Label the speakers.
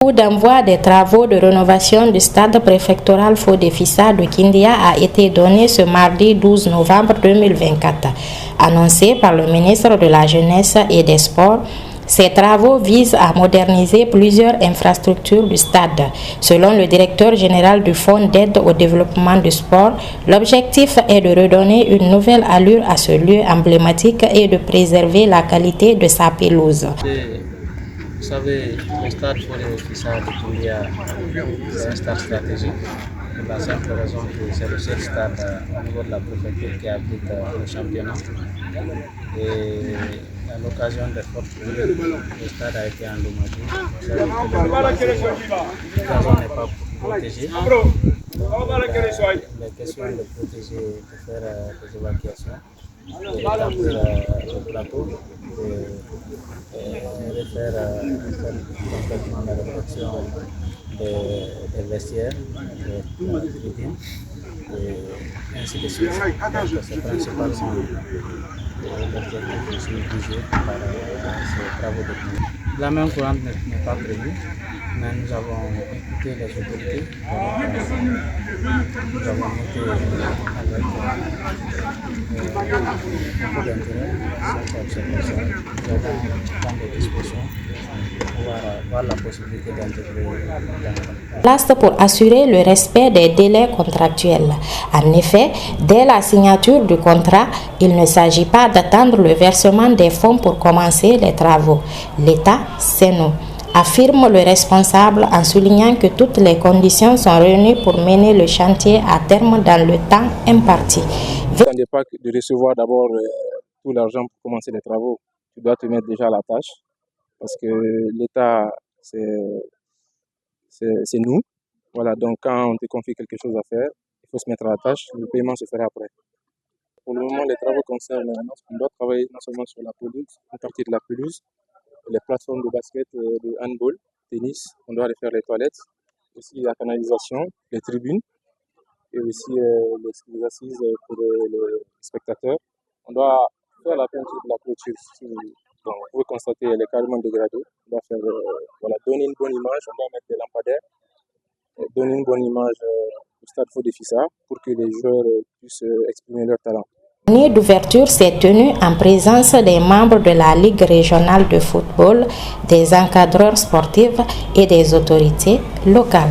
Speaker 1: Le coup d'envoi des travaux de rénovation du stade préfectoral Fodé Fissa de Kindia a été donné ce mardi 12 novembre 2024. Annoncé par le ministre de la Jeunesse et des Sports, ces travaux visent à moderniser plusieurs infrastructures du stade. Selon le directeur général du Fonds d'aide au développement du sport, l'objectif est de redonner une nouvelle allure à ce lieu emblématique et de préserver la qualité de sa pelouse.
Speaker 2: Vous savez, le stade Fodé Fissa de Kindia, c'est un stade stratégique. Pour la simple raison que c'est le seul stade au niveau de la préfecture qui abrite le championnat. Et à l'occasion des fortes pluies, le stade a été endommagé. Le gazon n'est pas protégé. La question est de protéger, de faire des évacuations, d'établir le plateau, de faire complètement la réflexion des vestiaires, des tribunes, et ainsi de suite. Donc c'est principalement l'objectif budget par ces travaux de pluie. La main courante n'est pas prévue, mais nous avons écouté les autorités. Nous avons noté avec beaucoup d'intérêt cette observation. Nous allons prendre des dispositions pour voir la possibilité d'intégrer
Speaker 1: Place pour assurer le respect des délais contractuels. En effet, dès la signature du contrat, il ne s'agit pas d'attendre le versement des fonds pour commencer les travaux. L'État, c'est nous, affirme le responsable en soulignant que toutes les conditions sont réunies pour mener le chantier à terme dans le temps imparti.
Speaker 3: Ne pas de recevoir d'abord tout l'argent pour commencer les travaux. Tu dois te mettre déjà à la tâche parce que l'État, c'est nous. Voilà, donc quand on te confie quelque chose à faire, il faut se mettre à la tâche, le paiement se fera après. Pour le moment, les travaux concernent, on doit travailler non seulement sur la pelouse, une partie de la pelouse, les plateformes de basket, de handball, tennis, on doit aller faire les toilettes, aussi la canalisation, les tribunes, et aussi les assises pour les spectateurs. On doit faire la peinture de la clôture. Donc, vous pouvez constater qu'elle est carrément dégradée. On doit faire, donner une bonne image, on doit mettre des lampadaires, donner une bonne image au stade Fodé Fissa pour que les joueurs puissent exprimer leur talent.
Speaker 1: La nuit d'ouverture s'est tenue en présence des membres de la Ligue régionale de football, des encadreurs sportifs et des autorités locales.